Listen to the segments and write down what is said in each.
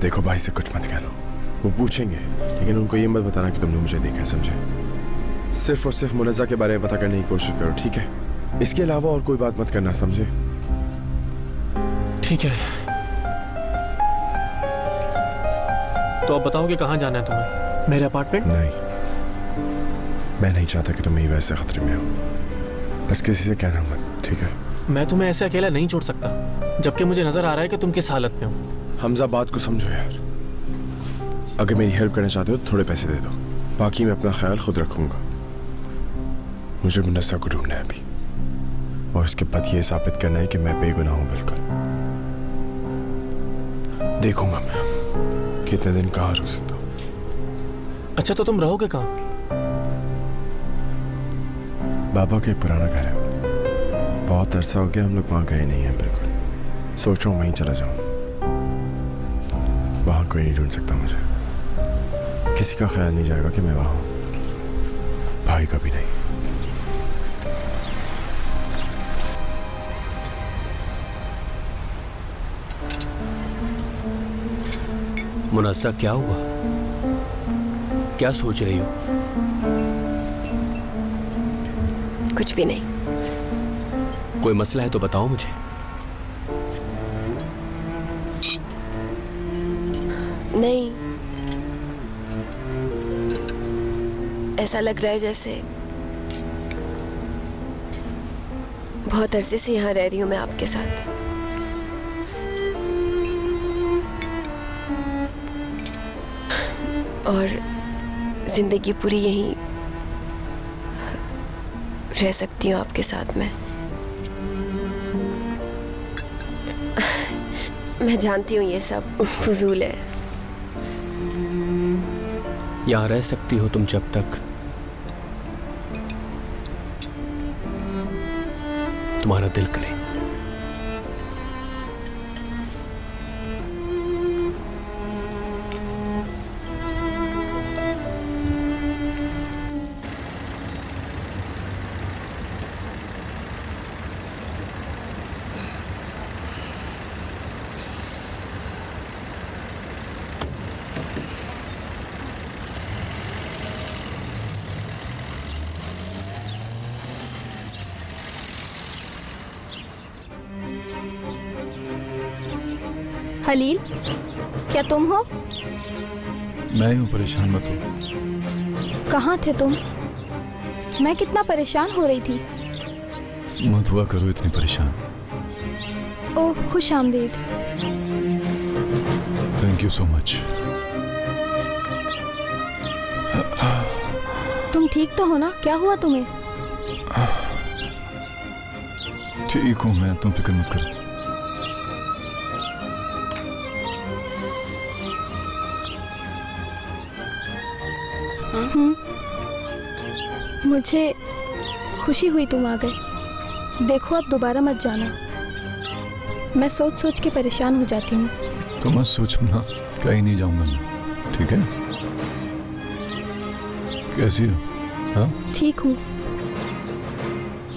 देखो भाई से कुछ मत कहना, वो पूछेंगे, लेकिन उनको ये मत बताना कि तुमने मुझे देखा है, समझे? सिर्फ और सिर्फ मुनज़्ज़ा के बारे में पता करने की कोशिश करो, ठीक है? इसके अलावा और कोई बात मत करना, समझे? ठीक है। तो अब बताओ कि कहाँ जाना है तुम्हें? मेरे अपार्टमेंट? नहीं, मैं नहीं चाहता कि तुम यही वैसे खतरे में हो। बस किसी से कहना मत, ठीक है? मैं तुम्हें ऐसे अकेला नहीं छोड़ सकता, जबकि मुझे नजर आ रहा है कि तुम किस हालत में हो। हमजा, बात को समझो यार। अगर मेरी हेल्प करना चाहते हो तो थोड़े पैसे दे दो, बाकी मैं अपना ख्याल खुद रखूंगा। मुझे मुनज़्ज़ा को ढूंढना है अभी, और उसके बाद ये साबित करना है कि मैं बेगुनाह हूं बिल्कुल। देखूंगा मैं कितने दिन कहाँ रुक सकता हूँ। अच्छा, तो तुम रहोगे कहाँ? बाबा का एक पुराना घर है, बहुत अरसा हो गया हम लोग वहाँ गए नहीं हैं बिल्कुल। सोच रहा हूँ वहीं चला जाऊँ, वहाँ कोई नहीं ढूंढ सकता मुझे, किसी का ख्याल नहीं जाएगा कि मैं वहाँ हूँ, भाई का भी नहीं। मुनज़्ज़ा, क्या हुआ? क्या सोच रही हो? कुछ भी नहीं। कोई मसला है तो बताओ मुझे। नहीं, ऐसा लग रहा है जैसे बहुत अरसे से यहाँ रह रही हूँ मैं आपके साथ। और जिंदगी पूरी यहीं रह सकती हूँ आपके साथ मैं जानती हूँ ये सब फजूल है। यहाँ रह सकती हो तुम जब तक तुम्हारा दिल करे। हलील, क्या तुम हो? मैं हूँ, परेशान मत हो। कहाँ थे तुम? मैं कितना परेशान हो रही थी। मत हुआ करो इतनी परेशान। ओह, खुश आमदीद। Thank you so much. तुम ठीक तो हो ना? क्या हुआ तुम्हें? ठीक हूँ मैं, तुम फिक्र मत करो। मुझे खुशी हुई तुम आ गए। देखो, अब दोबारा मत जाना। मैं सोच सोच के परेशान हो जाती हूँ। तो मत सोचो ना, कहीं नहीं जाऊंगा मैं, ठीक है? कैसी हो? हाँ, ठीक हूँ।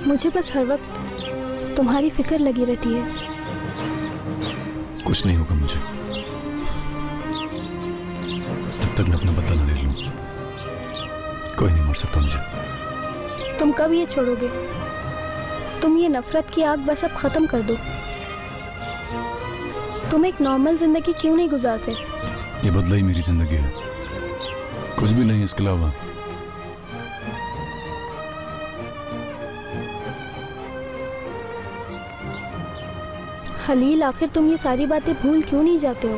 मुझे बस हर वक्त तुम्हारी फिक्र लगी रहती है। कुछ नहीं होगा मुझे, जब तक मैं अपना बदला न ले लूं। कोई नहीं मार सकता मुझे। तुम कब ये छोड़ोगे? तुम ये नफरत की आग बस अब खत्म कर दो। तुम एक नॉर्मल जिंदगी क्यों नहीं गुजारते? ये बदला ही मेरी जिंदगी है, कुछ भी नहीं इसके अलावा। हलील, आखिर तुम ये सारी बातें भूल क्यों नहीं जाते हो?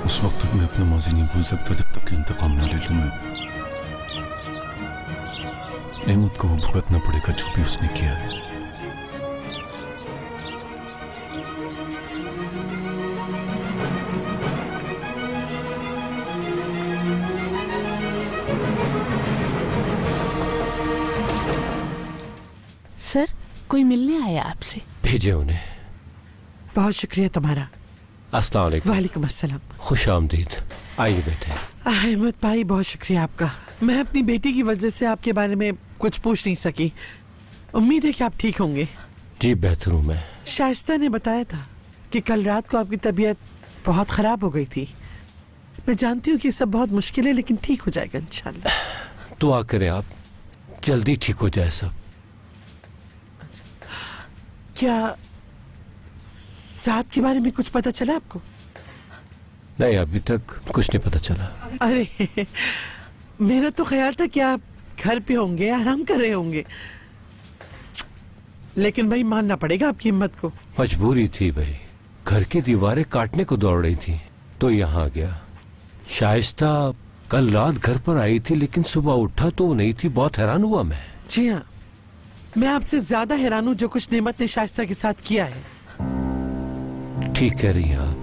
उस वक्त तक मैं अपना माजी नहीं भूल सकता जब तक कि इंतकाम ना ले लूं मैं। नेमत को वो भुगतना पड़ेगा जो भी उसने किया है। सर, कोई मिलने आया आपसे? भेजे उन्हें। बहुत शुक्रिया तुम्हारा। अस्सलाम वालेकुम। वालेकुम अस्सलाम। खुश आमदीद। आइए बैठे। अहमद भाई, बहुत शुक्रिया आपका। मैं अपनी बेटी की वजह से आपके बारे में कुछ पूछ नहीं सकी। उम्मीद है कि आप ठीक होंगे। जी बेहतर हूँ मैं। शाइस्ता ने बताया था कि कल रात को आपकी तबीयत बहुत खराब हो गई थी। मैं जानती हूँ कि सब बहुत मुश्किल है, लेकिन ठीक हो जाएगा इंशाल्लाह। दुआ करें आप, जल्दी ठीक हो जाए सब। क्या साथ के बारे में कुछ पता चला आपको? नहीं, अभी तक कुछ नहीं पता चला। अरे मेरा तो ख्याल था कि आप घर पे होंगे, आराम कर रहे होंगे, लेकिन भाई मानना पड़ेगा आपकी हिम्मत को। मजबूरी थी भाई, घर की दीवारें काटने को दौड़ रही थी तो यहाँ गया। शाइस्ता कल रात घर पर आई थी, लेकिन सुबह उठा तो वो नहीं थी। बहुत हैरान हुआ मैं। जी हाँ, मैं आपसे ज्यादा हैरान हूँ जो कुछ नेमत ने शाइस्ता के साथ किया है। ठीक कह रही हैं आप।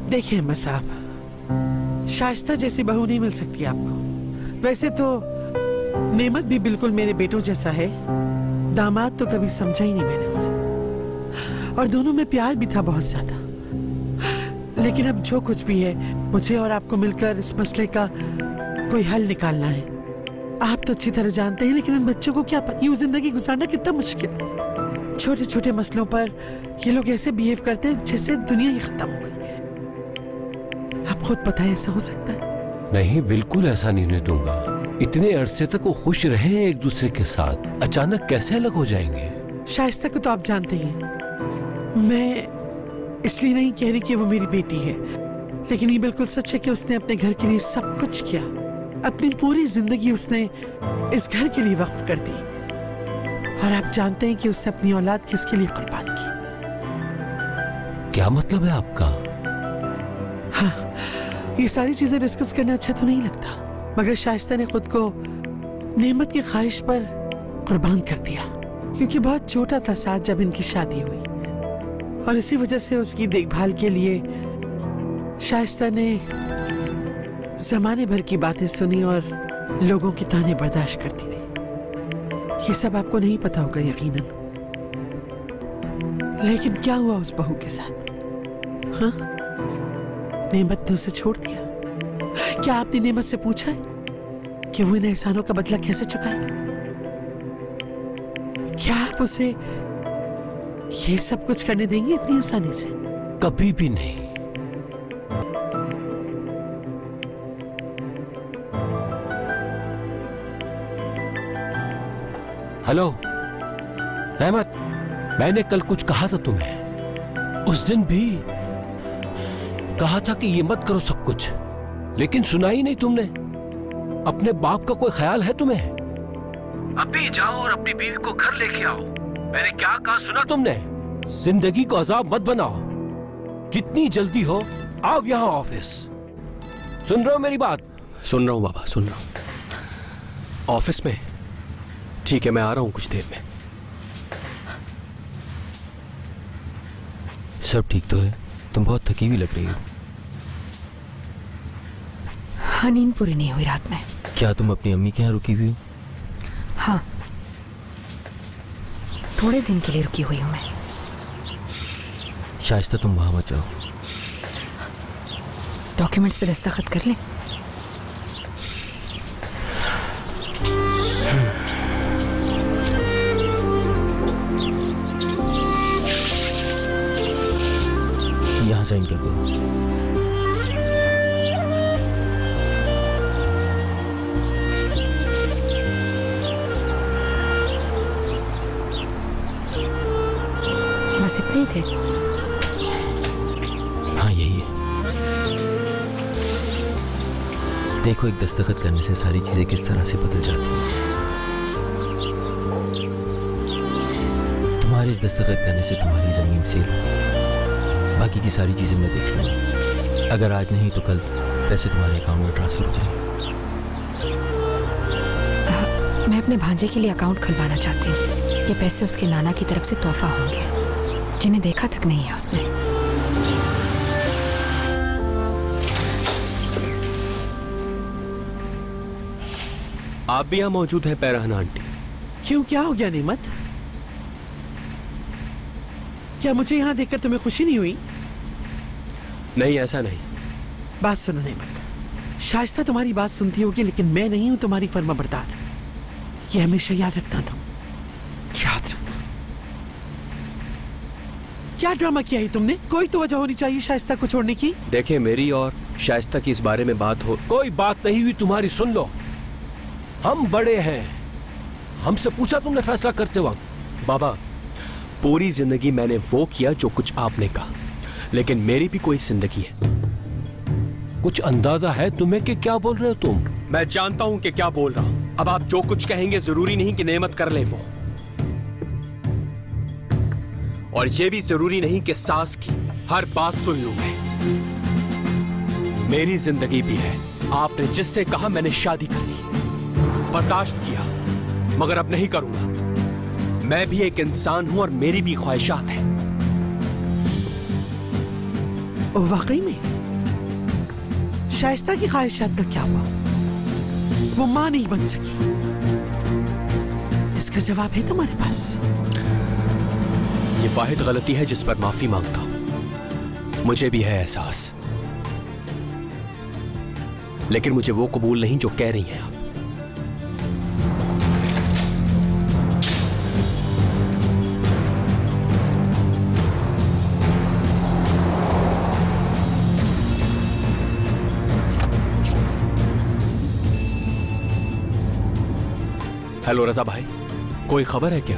देखिए अहमद साहब, शाइस्ता जैसी बहू नहीं मिल सकती आपको। वैसे तो नेमत भी बिल्कुल मेरे बेटों जैसा है, दामाद तो कभी समझा ही नहीं मैंने उसे, और दोनों में प्यार भी था बहुत ज्यादा। लेकिन अब जो कुछ भी है, मुझे और आपको मिलकर इस मसले का कोई हल निकालना है। आप तो अच्छी तरह जानते हैं, लेकिन उन बच्चों को क्या पता, यूं जिंदगी गुजारना कितना मुश्किल है। छोटे छोटे मसलों पर ये लोग ऐसे बिहेव करते हैं जैसे दुनिया ही खत्म हो गई। आप खुद पता है ऐसा हो सकता है? नहीं, बिल्कुल ऐसा नहीं होने दूंगा। इतने अरसे तक वो खुश रहे हैं एक दूसरे के साथ, अचानक कैसे अलग हो जाएंगे? शाइस्ता को तो आप जानते ही हैं। मैं इसलिए नहीं कह रही कि वो मेरी बेटी है, लेकिन ये बिल्कुल सच है कि उसने अपने घर के लिए सब कुछ किया। अपनी पूरी जिंदगी उसने इस घर के लिए वक्फ कर दी, और आप जानते हैं कि उसने अपनी औलाद किसके लिए कुर्बान की। क्या मतलब है आपका? हाँ, ये सारी चीजें डिस्कस करना अच्छा तो नहीं लगता, मगर शाइस्ता ने खुद को नेमत की ख्वाहिश पर कुर्बान कर दिया, क्योंकि बहुत छोटा था साथ जब इनकी शादी हुई, और इसी वजह से उसकी देखभाल के लिए शाइस्ता ने जमाने भर की बातें सुनी और लोगों की ताने बर्दाश्त करती रही। ये सब आपको नहीं पता होगा यकीनन, लेकिन क्या हुआ उस बहू के साथ? हाँ, नेमत ने उसे छोड़ दिया। क्या आपने नेमत से पूछा है कि वो इन एहसानों का बदला कैसे चुकाएगी? क्या आप उसे ये सब कुछ करने देंगे इतनी आसानी से? कभी भी नहीं। हेलो रहमत, मैंने कल कुछ कहा था तुम्हें। उस दिन भी कहा था कि ये मत करो सब कुछ, लेकिन सुना ही नहीं तुमने। अपने बाप का कोई ख्याल है तुम्हें? अभी जाओ और अपनी बीवी को घर लेके आओ। मैंने क्या कहा सुना तुमने? जिंदगी को अजाब मत बनाओ। जितनी जल्दी हो आओ यहाँ ऑफिस। सुन रहे हो मेरी बात? सुन रहा हूँ बाबा, सुन रहा हूँ। ऑफिस में? ठीक है, मैं आ रहा हूँ कुछ देर में। सब ठीक तो है? तुम बहुत थकी हुई लग रही हो। हाँ, नींद पूरी नहीं हुई रात में। क्या तुम अपनी अम्मी के यहाँ रुकी हुई हो? हाँ, थोड़े दिन के लिए रुकी हुई हूँ मैं। शाइस्ता तुम वहां मत जाओ। डॉक्यूमेंट्स पे दस्तखत कर लें? यहाँ साइन कर दो। बस इतने ही थे? हाँ, यही है। देखो, एक दस्तखत करने से सारी चीजें किस तरह से बदल जाती हैं। तुम्हारे इस दस्तखत करने से तुम्हारी जमीन से बाकी की सारी चीजें मैं देख लूंगा। अगर आज नहीं तो कल पैसे तुम्हारे अकाउंट में ट्रांसफर हो जाएंगे। मैं अपने भांजे के लिए अकाउंट खुलवाना चाहती हूँ। ये पैसे उसके नाना की तरफ से तोहफा होंगे, जिन्हें देखा तक नहीं है उसने। आप भी यहाँ मौजूद हैं पैरहना आंटी? क्यों, क्या हो गया नेमत? क्या मुझे यहाँ देखकर तुम्हें खुशी नहीं हुई? नहीं, ऐसा नहीं। बात सुनो नेमत, शाइस्ता तुम्हारी बात सुनती होगी, लेकिन मैं नहीं हूं तुम्हारी फर्माबरदार। ये हमेशा याद रखना तुम, याद रखना। क्या ड्रामा किया है तुमने? कोई तो वजह होनी चाहिए शाइस्ता को छोड़ने की। देखिए, मेरी और शाइस्ता की इस बारे में बात हो। कोई बात नहीं हुई तुम्हारी, सुन लो। हम बड़े हैं, हमसे पूछा तुमने फैसला करते वक्त? बाबा, पूरी जिंदगी मैंने वो किया जो कुछ आपने कहा, लेकिन मेरी भी कोई जिंदगी है। कुछ अंदाजा है तुम्हें कि क्या बोल रहे हो तुम? मैं जानता हूं कि क्या बोल रहा हूं। अब आप जो कुछ कहेंगे जरूरी नहीं कि नेमत कर ले वो, और ये भी जरूरी नहीं कि सास की हर बात सुन लूं मैं। मेरी जिंदगी भी है। आपने जिससे कहा मैंने शादी कर ली, बर्दाश्त किया, मगर अब नहीं करूंगा। मैं भी एक इंसान हूं और मेरी भी ख्वाहिशात हैं। वाकई में शाइस्ता की ख्वाहिशात का क्या हुआ? वो मां नहीं बन सकी, इसका जवाब है तुम्हारे पास? ये वाहिद गलती है जिस पर माफी मांगता हूं। मुझे भी है एहसास, लेकिन मुझे वो कबूल नहीं जो कह रही हैं आप। हेलो रजा भाई, कोई खबर है क्या?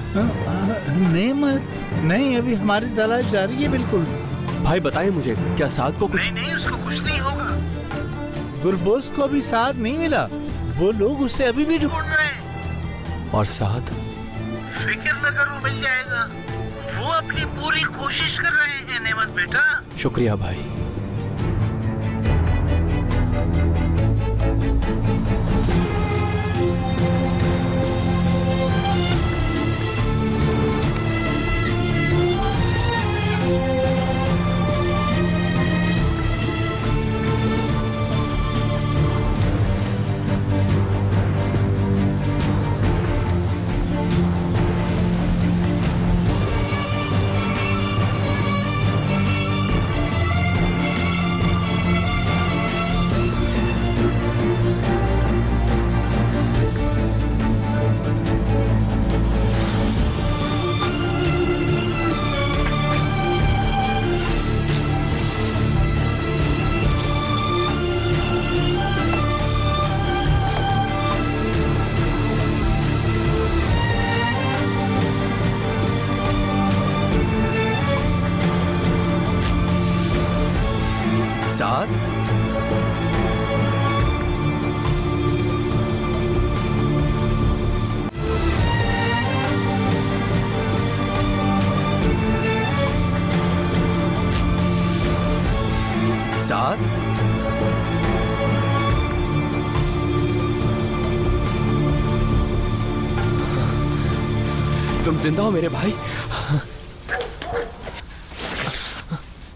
नेमत नहीं, अभी हमारी तलाश जारी है। बिल्कुल भाई बताइए मुझे, क्या साथ को कुछ? नहीं, उसको कुछ नहीं होगा। गुरबोस को अभी साथ नहीं मिला, वो लोग उसे अभी भी ढूंढ रहे हैं। और साथ? फिक्र न करो, मिल जाएगा। वो अपनी पूरी कोशिश कर रहे हैं नेमत बेटा। शुक्रिया भाई। तुम जिंदा हो मेरे भाई?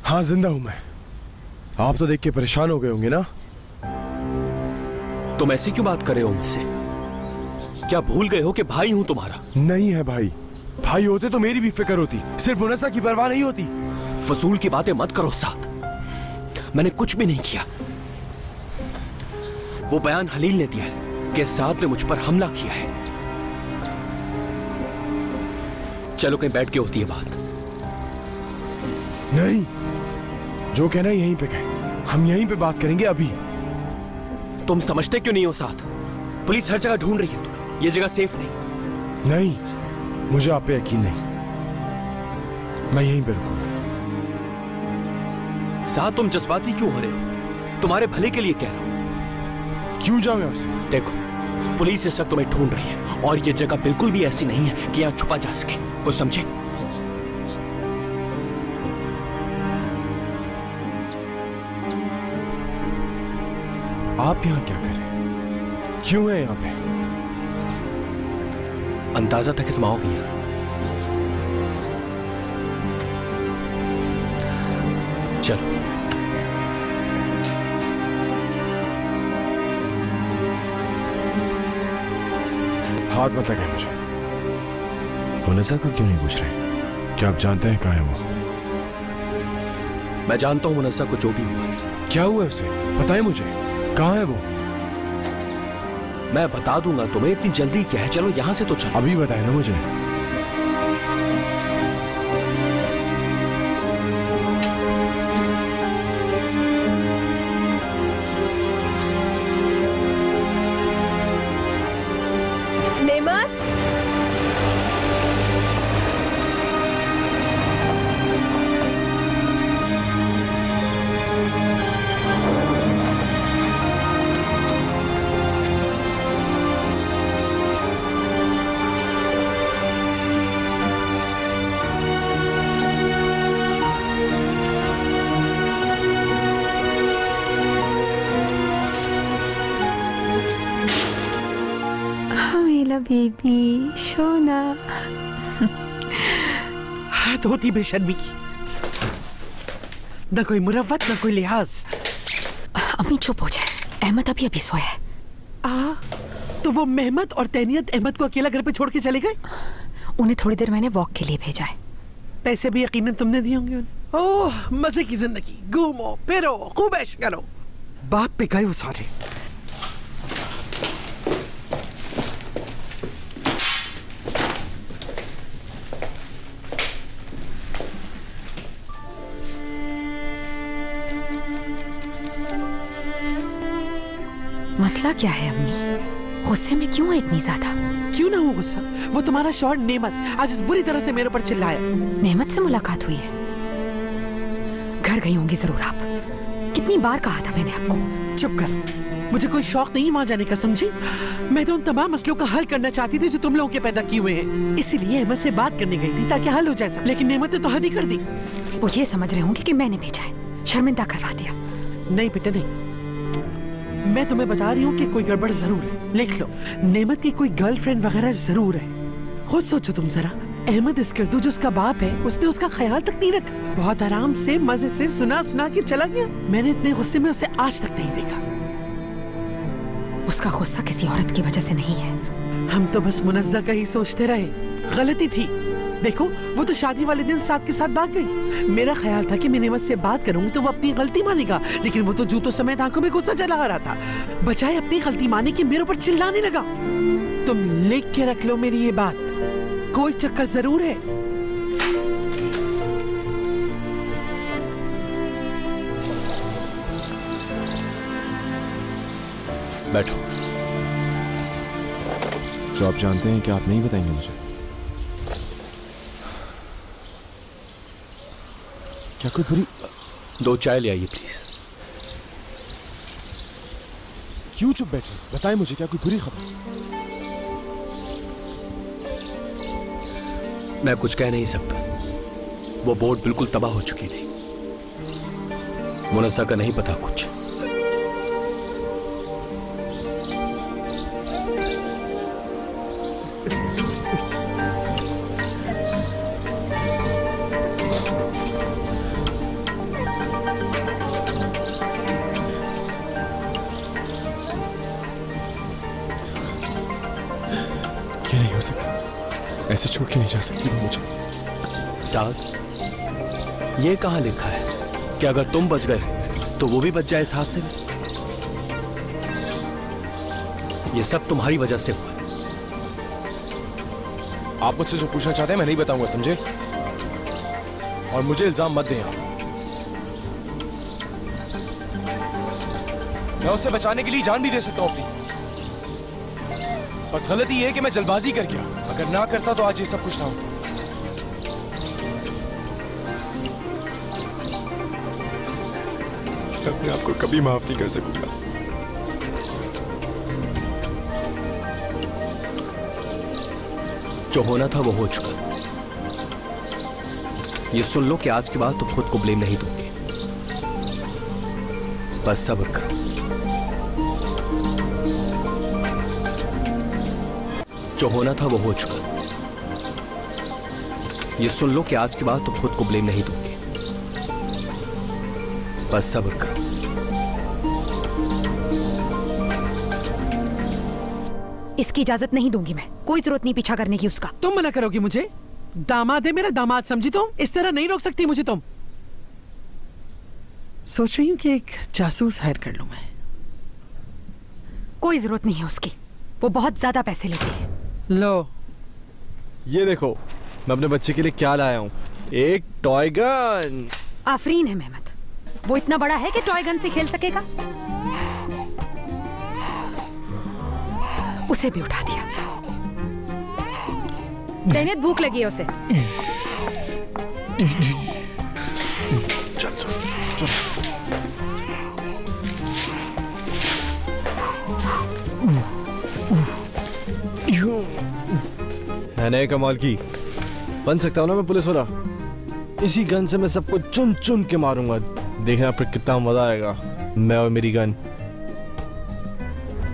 हाँ जिंदा हूं मैं। आप तो देख के परेशान हो गए होंगे ना? तुम ऐसी क्यों बात कर रहे हो मुझसे? क्या भूल गए हो कि भाई हूं तुम्हारा? नहीं है भाई, भाई होते तो मेरी भी फिक्र होती, सिर्फ मुनस्सा की परवाह नहीं होती। फजूल की बातें मत करो साथ, मैंने कुछ भी नहीं किया। वो बयान हलील ने दिया है कि साथ ने मुझ पर हमला किया है। चलो कहीं बैठ के होती है बात। नहीं, जो कहना है यहीं पे कहें, हम यहीं पे बात करेंगे अभी। तुम समझते क्यों नहीं हो साथ? पुलिस हर जगह ढूंढ रही है तुम्हें, ये जगह सेफ नहीं। नहीं, मुझे आप पे यकीन नहीं, मैं यहीं पे रुकूंगा। साथ तुम जज्बाती क्यों हो रहे हो? तुम्हारे भले के लिए कह रहा हूं। क्यों जाऊं यहां से? देखो, पुलिस इस वक्त तुम्हें ढूंढ रही है और ये जगह बिल्कुल भी ऐसी नहीं है कि यहां छुपा जा सके, कुछ समझे? आप यहां क्या कर रहे हैं? क्यों है यहां पे? अंदाजा था कि तुम आओगे यहां। चलो हाथ मत लगाए मुझे। मुनस्सा को क्यों नहीं पूछ रहे? क्या आप जानते हैं कहाँ है वो? मैं जानता हूं मुनस्सा को जो भी हुआ। क्या हुआ उसे? बताएं मुझे, कहाँ है वो? मैं बता दूंगा तुम्हें, इतनी जल्दी क्या है? चलो यहां से तो चलो। अभी बताए ना मुझे। बेबी सोना। हाथ होती बेशर्मी की, न कोई मुरव्वत न कोई लिहाज। अम्मी चुप हो जाए, अहमद अभी अभी सोया है। तो वो मेहमत और तैनियत अहमद को अकेला घर पे छोड़ के चले गए? उन्हें थोड़ी देर मैंने वॉक के लिए भेजा है। पैसे भी यकीनन तुमने दिए होंगे उन्हें। ओह मजे की जिंदगी, घूमो फिरो खूब ऐश करो। बाप पे गए वो सारे। मसला क्या है अम्मी? गुस्से में क्यों है इतनी ज्यादा? क्यों ना हो गुस्सा, वो तुम्हारा शौहर नेमत आज इस बुरी तरह से मेरे ऊपर चिल्लाया। नेमत से मुलाकात हुई है? घर गई होंगी जरूर आप। कितनी बार कहा था मैंने आपको। चुप कर, मुझे कोई शौक नहीं वहां जाने का, समझी? मैं तो उन तमाम मसलों का हल करना चाहती थी जो तुम लोगों के पैदा किए हुए हैं। इसीलिए अहमद से बात करने गई थी ताकि हल हो जाए सब। लेकिन नेमत ने तो हद ही कर दी। वो ये समझ रहे होंगे कि मैंने भेजा है, शर्मिंदा करवा दिया। नहीं बेटा नहीं, मैं तुम्हें बता रही हूँ कि कोई गड़बड़ जरूर है। लिख लो, नेमत की कोई गर्लफ्रेंड वगैरह जरूर है। खुद सोचो तुम जरा, अहमद इस्कर्दू जो उसका बाप है, उसने उसका ख्याल तक नहीं रखा। बहुत आराम से मजे से सुना सुना के चला गया। मैंने इतने गुस्से में उसे आज तक नहीं देखा। उसका गुस्सा किसी औरत की वजह से नहीं है। हम तो बस मुनज़्ज़ा का ही सोचते रहे। गलती थी। देखो वो तो शादी वाले दिन साथ के साथ भाग गई। मेरा ख्याल था कि मैं नेमत से बात करूंगी तो वो अपनी गलती मानेगा, लेकिन वो तो जूतों समेत आंखों में गुस्सा जला रहा था। बजाय अपनी गलती माने कि मेरे ऊपर चिल्लाने लगा। तुम लिख के रख लो मेरी ये बात, कोई चक्कर जरूर है। बैठो। जो आप जानते हैं कि आप नहीं बताएंगे मुझे। क्या कोई बुरी? 2 चाय ले आइए प्लीज। क्यों चुप बैठे? बताएं मुझे, क्या कोई बुरी खबर? मैं कुछ कह नहीं सकता। वो बोट बिल्कुल तबाह हो चुकी थी। मुनज़्ज़ा का नहीं पता कुछ। ये नहीं हो सकता, ऐसे छोड़ के नहीं जा सकती वो मुझे। साद, ये कहाँ लिखा है कि अगर तुम बच गए तो वो भी बच जाए इस हादसे में? ये सब तुम्हारी वजह से हुआ। आप मुझसे जो पूछना चाहते हैं मैं नहीं बताऊंगा, समझे? और मुझे इल्जाम मत दें आप। मैं उसे बचाने के लिए जान भी दे सकता हूं अपनी। बस गलती ये है कि मैं जल्दबाजी कर गया। अगर ना करता तो आज ये सब कुछ था। मैं अपने आप को कभी माफ नहीं कर सकूंगा। जो होना था वो हो चुका। ये सुन लो कि आज के बाद तुम खुद को ब्लेम नहीं दोगे। बस सब्र करो। जो होना था वो हो चुका। ये सुन लो कि आज के बाद तुम खुद को ब्लेम नहीं दोगे। बस सब्र करो। इसकी इजाजत नहीं दूंगी मैं। कोई जरूरत नहीं पीछा करने की उसका। तुम मना करोगी मुझे? दामाद है मेरा, दामाद समझी तुम? इस तरह नहीं रोक सकती मुझे तुम। सोच रही हूँ कि एक जासूस हायर कर लूं मैं। कोई जरूरत नहीं है उसकी, वो बहुत ज्यादा पैसे लेती है। लो ये देखो, मैं अपने बच्चे के लिए क्या लाया हूँ, एक टॉय गन। आफरीन है मेहमत, वो इतना बड़ा है कि टॉय गन से खेल सकेगा? उसे भी उठा दिया। तैनियत भूख लगी है उसे। है नहीं कमाल की? बन सकता हूँ ना मैं पुलिस वाला। इसी गन से मैं सबको चुन चुन के मारूंगा। देखना फिर कितना मजा आएगा, मैं और मेरी गन।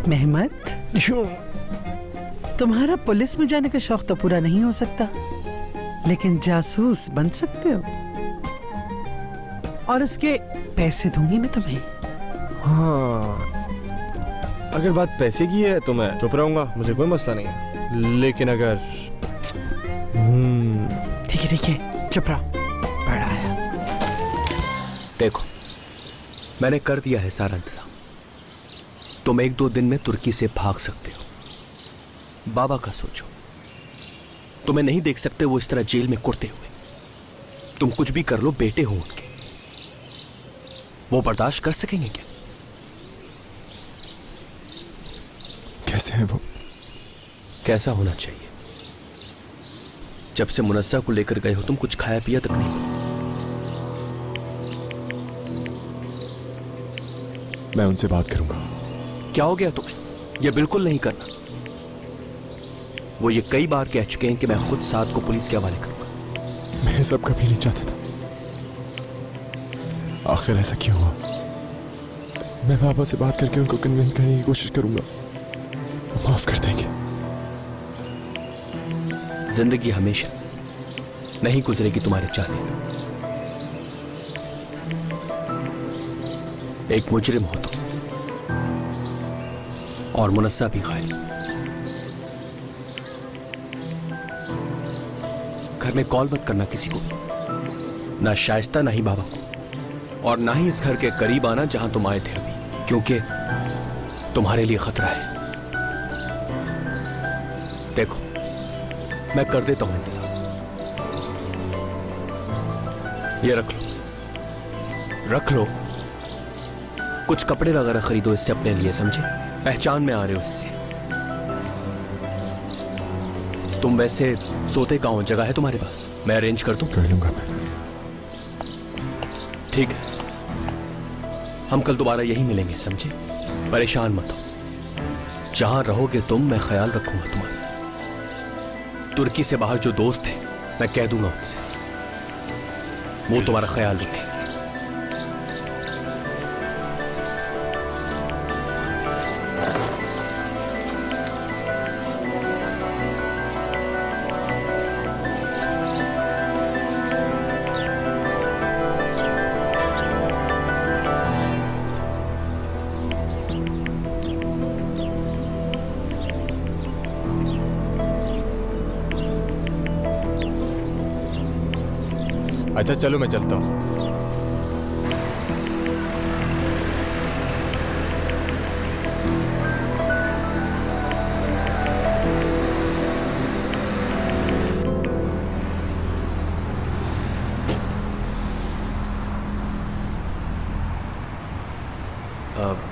मेहमत तुम्हारा पुलिस में जाने का शौक तो पूरा नहीं हो सकता, लेकिन जासूस बन सकते हो। और उसके पैसे दूंगी मैं तुम्हें। हाँ, अगर बात पैसे की है तो मैं चुप रहूंगा, मुझे कोई मसला नहीं है। लेकिन अगर ठीक है, चुप रहो। बड़ा आया। देखो, मैंने कर दिया है सारा इंतजाम। तुम 1-2 दिन में तुर्की से भाग सकते हो। बाबा का सोचो, तुम्हें नहीं देख सकते वो इस तरह जेल में कुर्ते हुए। तुम कुछ भी कर लो, बेटे हो उनके, वो बर्दाश्त कर सकेंगे क्या? कैसे है वो? कैसा होना चाहिए? जब से मुनस्सा को लेकर गए हो तुम, कुछ खाया पिया तक नहीं। मैं उनसे बात करूंगा। क्या हो गया तुम्हें? यह बिल्कुल नहीं करना। वो ये कई बार कह चुके हैं कि मैं खुद साद को पुलिस के हवाले करूंगा। मैं सब कभी नहीं चाहता था, आखिर ऐसा क्यों हुआ? मैं बाबा से बात करके उनको कन्विंस करने की कोशिश करूंगा, तो माफ कर देंगे। जिंदगी हमेशा नहीं गुजरेगी तुम्हारे चाहने पे। एक मुजरिम हो तुम, और मुनस्सा भी घायल। घर में कॉल मत करना किसी को, ना शाइस्ता ना ही बाबा को, और ना ही इस घर के करीब आना जहां तुम आए थे अभी, क्योंकि तुम्हारे लिए खतरा है। देखो, मैं कर देता हूं इंतजाम। ये रख लो। कुछ कपड़े वगैरह खरीदो इससे अपने लिए, समझे? पहचान में आ रहे हो इससे। तुम वैसे सोते कहाँ हो? जगह है तुम्हारे पास? मैं अरेंज कर दूं? कर लूंगा मैं। ठीक है, हम कल दोबारा यही मिलेंगे, समझे? परेशान मत हो। जहां रहोगे तुम, मैं ख्याल रखूंगा तुम्हारा। तुर्की से बाहर जो दोस्त हैं, मैं कह दूंगा उनसे, वो तुम्हारा ख्याल रखेंगे। अच्छा चलो, मैं चलता हूं।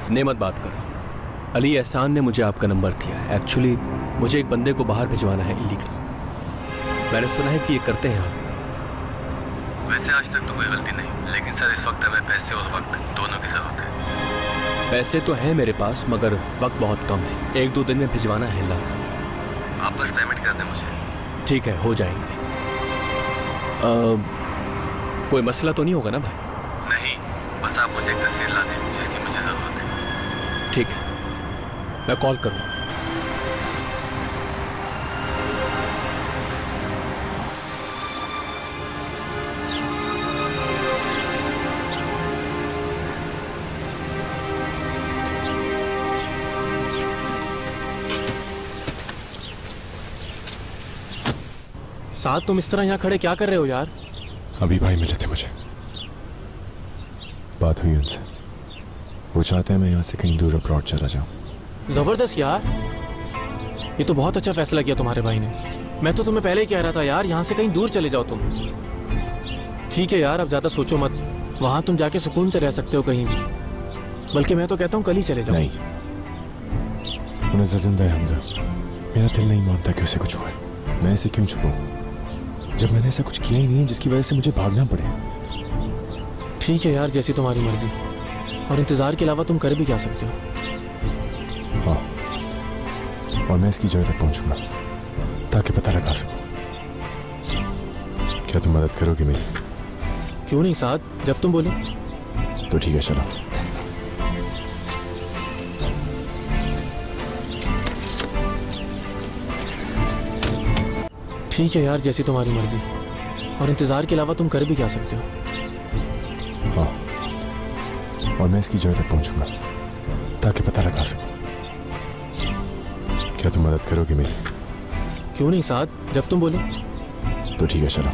नेमत बात करो। अली एहसान ने मुझे आपका नंबर दिया है। एक्चुअली मुझे एक बंदे को बाहर भिजवाना है इलीगल। मैंने सुना है कि ये करते हैं आप। वैसे आज तक तो कोई गलती नहीं, लेकिन सर इस वक्त हमें पैसे और वक्त दोनों की जरूरत है। पैसे तो हैं मेरे पास, मगर वक्त बहुत कम है। 1-2 दिन में भिजवाना है लाजमी। आप बस पेमेंट कर दें मुझे। ठीक है, हो जाएंगे। कोई मसला तो नहीं होगा ना भाई? नहीं, बस आप मुझे एक तस्वीर ला दें जिसकी मुझे जरूरत है। ठीक है, मैं कॉल करूँगा। साथ तुम इस तरह यहाँ खड़े क्या कर रहे हो यार? अभी भाई मिले थे मुझे, बात हुई उनसे। वो चाहते हैं मैं यहाँ से कहीं दूर अब्रॉड चला जाऊँ। जबरदस्त यार, ये तो बहुत अच्छा फैसला किया तुम्हारे भाई ने। मैं तो तुम्हें पहले ही कह रहा था यार, यहाँ से कहीं दूर चले जाओ तुम। ठीक है यार, अब ज्यादा सोचो मत। वहां तुम जाके सुकून से रह सकते हो कहीं भी। बल्कि मैं तो कहता हूँ कल ही चले जाओ। नहीं, मुनज़्ज़ा जिंदा है हमजा। मेरा दिल नहीं मानता कि उसे कुछ हुआ। मैं ऐसे क्यों छुपाऊं जब मैंने ऐसा कुछ किया ही नहीं है जिसकी वजह से मुझे भागना पड़े। ठीक है यार, जैसी तुम्हारी मर्जी। और इंतजार के अलावा तुम कर भी क्या सकते हो? हाँ, और मैं इसकी जगह तक पहुंचूंगा ताकि पता लगा सकूं। क्या तुम मदद करोगे मेरी? क्यों नहीं साथ, जब तुम बोलो। तो ठीक है, चलो। ठीक है यार, जैसी तुम्हारी मर्जी। और इंतजार के अलावा तुम कर भी क्या सकते हो? हाँ, और मैं इसकी जगह तक पहुंचूंगा ताकि पता लगा सकूं। क्या तुम मदद करोगे मेरी? क्यों नहीं साथ, जब तुम बोलो। तो ठीक है, चलो।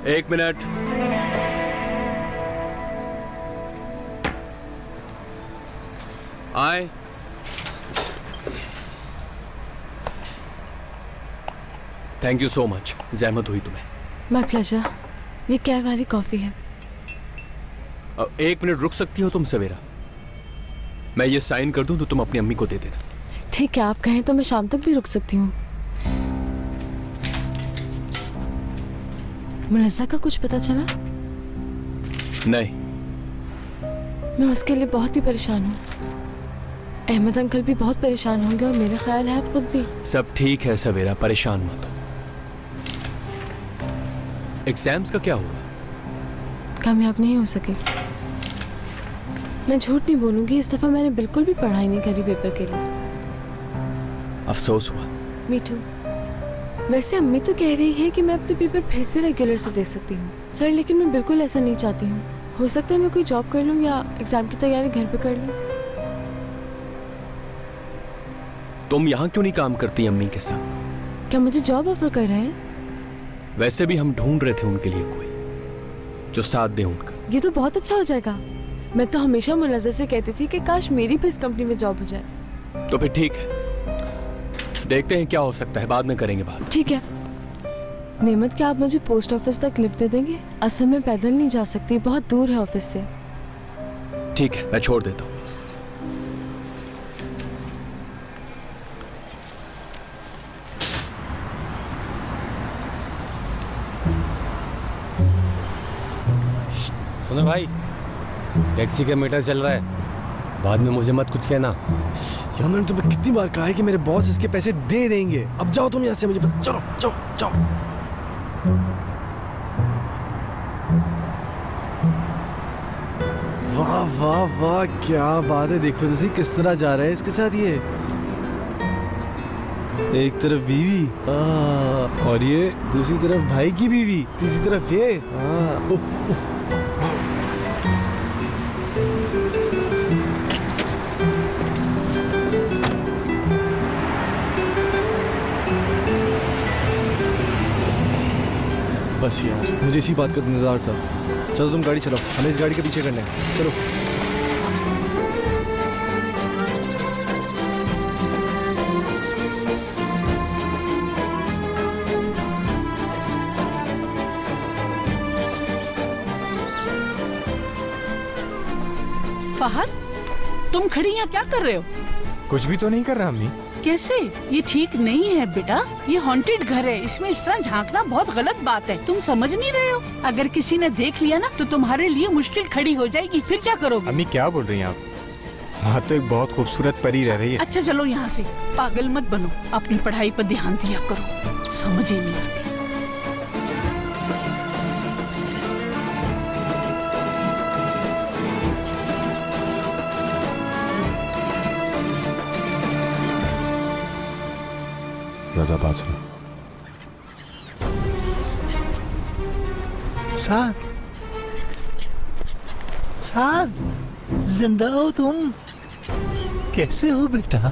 एक मिनट। आए। थैंक यू सो मच, जहमत हुई तुम्हें। My pleasure. ये कैब वाली कॉफी है। एक मिनट रुक सकती हो तुम सवेरा? मैं ये साइन कर दूं तो तुम अपनी अम्मी को दे देना। ठीक है, आप कहें तो मैं शाम तक भी रुक सकती हूँ। मुनज़्ज़ा का कुछ पता चला? नहीं। मैं उसके लिए बहुत ही परेशान हूँ। अहमद अंकल भी बहुत परेशान होंगे और मेरा ख्याल है आप खुद भी। सब ठीक है सवेरा, परेशान मत हो। एग्जाम्स का क्या हुआ? कामयाब नहीं हो सके। मैं झूठ नहीं बोलूंगी, इस दफा मैंने बिल्कुल भी पढ़ाई नहीं करी पेपर के लिए। अफसोस हुआ। Me too. वैसे अम्मी तो कह रही है कि मैं अपने पेपर फिर से रेगुलर से दे सकती हूँ सर, लेकिन मैं बिल्कुल ऐसा नहीं चाहती हूँ। हो सकता है मैं कोई जॉब कर लूँ या एग्जाम की तैयारी घर पे कर लूँ। तुम यहाँ क्यों नहीं काम करती अम्मी के साथ? क्या मुझे जॉब ऑफर कर रहे हैं? वैसे भी हम ढूंढ रहे थे उनके लिए कोई जो साथ दे उनका। ये तो बहुत अच्छा हो जाएगा। मैं तो हमेशा मुनज़्ज़ा से कहती थी कि काश मेरी भी इस कंपनी में जॉब हो जाए। तो फिर ठीक है, देखते हैं क्या हो सकता है, बाद में करेंगे बात। ठीक है। नेमत, क्या आप मुझे पोस्ट ऑफिस तक लिफ्ट दे देंगे? असल में पैदल नहीं जा सकती, बहुत दूर है ऑफिस से। ठीक है, मैं छोड़ देता हूँ। सुनो भाई, टैक्सी का मीटर चल रहा है, बाद में मुझे मत कुछ कहना। यार मैंने तुम्हें कितनी बार कहा है कि मेरे बॉस इसके पैसे दे देंगे। अब जाओ तुम यहाँ से, मुझे पता। चलो जाओ जाओ। वाह वाह वाह, क्या बात है। देखो जैसे किस तरह जा रहा है इसके साथ ये। एक तरफ बीवी और ये दूसरी तरफ भाई की बीवी, तीसरी तरफ ये। बस यार, मुझे इसी बात का इंतजार था। चलो तुम गाड़ी चलाओ, हमें इस गाड़ी के पीछे करना है। चलो। फहद, तुम खड़ी यहाँ क्या कर रहे हो? कुछ भी तो नहीं कर रहा अम्मी। कैसे? ये ठीक नहीं है बेटा, ये हॉन्टेड घर है, इसमें इस तरह झांकना बहुत गलत बात है। तुम समझ नहीं रहे हो? अगर किसी ने देख लिया ना तो तुम्हारे लिए मुश्किल खड़ी हो जाएगी, फिर क्या करोगे? अम्मी क्या बोल रही हैं आप? वहाँ तो एक बहुत खूबसूरत परी रह रही है। अच्छा चलो यहाँ से, पागल मत बनो, अपनी पढ़ाई पर ध्यान दिया करो। समझ ही नहीं आती। रज़ा बात सुनो। साथ साथ जिंदा हो तुम? कैसे हो बेटा?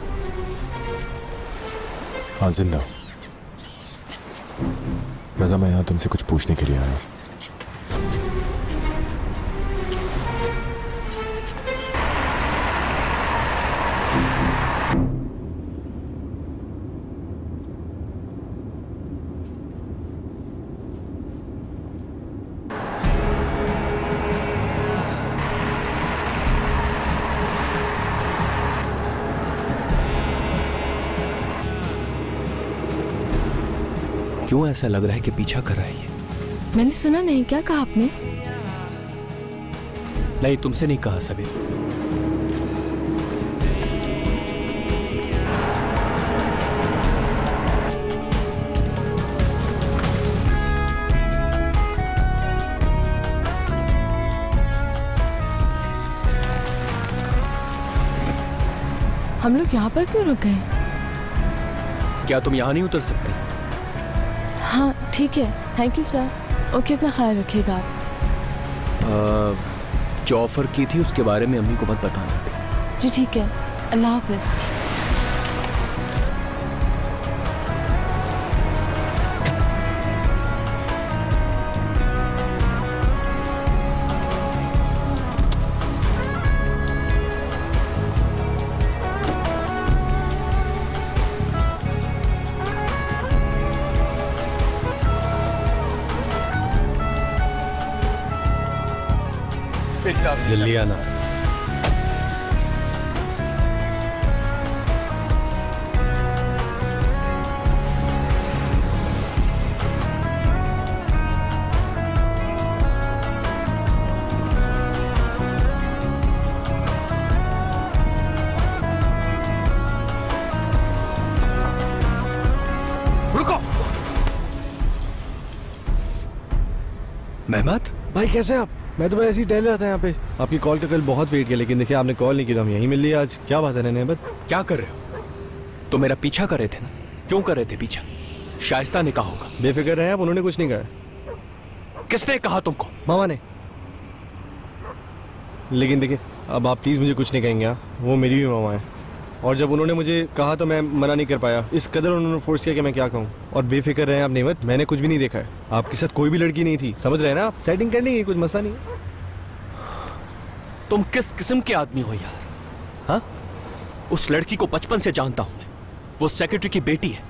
हाँ जिंदा। रज़ा, मैं यहाँ तुमसे कुछ पूछने के लिए आया। क्यों ऐसा लग रहा है कि पीछा कर रहा है ये? मैंने सुना नहीं, क्या कहा आपने? नहीं, तुमसे नहीं कहा सबीर। हम लोग यहाँ पर क्यों रुक गए? क्या तुम यहाँ नहीं उतर सकते? हाँ ठीक है, थैंक यू सर। ओके, अपना ख्याल रखिएगा आप। जो ऑफर की थी उसके बारे में अम्मी को मत बताना। जी ठीक है, अल्लाह हाफिज। जल्दी आना। रुको। मेहमत भाई कैसे हैं आप? मैं तो ऐसे ही टहल रहा था यहाँ पे। आपकी कॉल का कल बहुत वेट किया, लेकिन देखिए आपने कॉल नहीं की तो हम यहीं मिल लिए आज। क्या बात है नेमत? क्या कर रहे हो? तो मेरा पीछा कर रहे थे ना? क्यों कर रहे थे पीछा? शाइस्ता ने कहा होगा। बेफिक्र रहे आप, उन्होंने कुछ नहीं कहा। किसने कहा तुमको? मामा ने। लेकिन देखिए अब आप प्लीज मुझे कुछ नहीं कहेंगे। वो मेरी भी मामा है, और जब उन्होंने मुझे कहा तो मैं मना नहीं कर पाया। इस कदर उन्होंने फोर्स किया कि मैं क्या कहूँ। और बेफिक्र रहे आप नेमत, मैंने कुछ भी नहीं देखा है। आपके साथ कोई भी लड़की नहीं थी, समझ रहे हैं ना आप? सेटिंग करनी है, कुछ मसला नहीं है। तुम किस किस्म के आदमी हो यार? हाँ, उस लड़की को बचपन से जानता हूं मैं। वो सेक्रेटरी की बेटी है,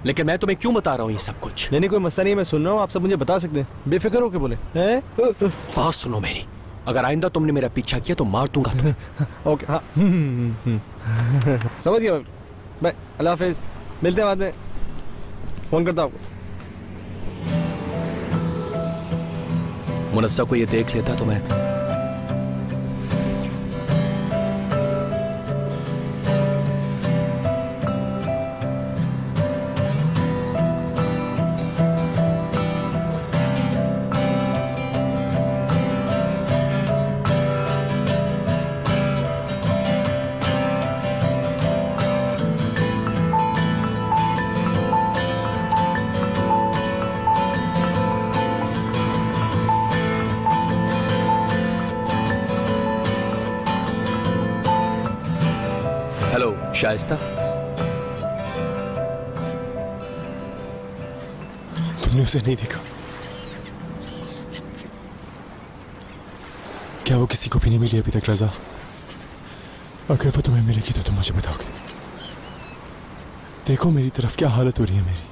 लेकिन मैं तुम्हें क्यों बता रहा हूँ ये सब कुछ? नहीं कोई मसला नहीं है, मैं सुन रहा हूँ। आप सब मुझे बता सकते हैं, बेफिक्र होके बोले। बात सुनो मेरी, अगर आइंदा तुमने मेरा पीछा किया तो मार दूंगा तुम्हें। ओके हाँ समझ गया मैं। अल्लाह हाफिज, मिलते हैं बाद में, फोन करता हूँ आपको। मुनस्सा को ये देख लेता तो मैं शाइस्ता, तुमने उसे नहीं देखा? क्या वो किसी को भी नहीं मिली अभी तक रजा? अगर वो तुम्हें मिलेगी तो तुम मुझे बताओगे। देखो मेरी तरफ क्या हालत हो रही है मेरी।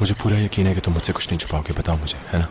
मुझे पूरा यकीन है कि तुम मुझसे कुछ नहीं छुपाओगे, बताओ मुझे, है ना?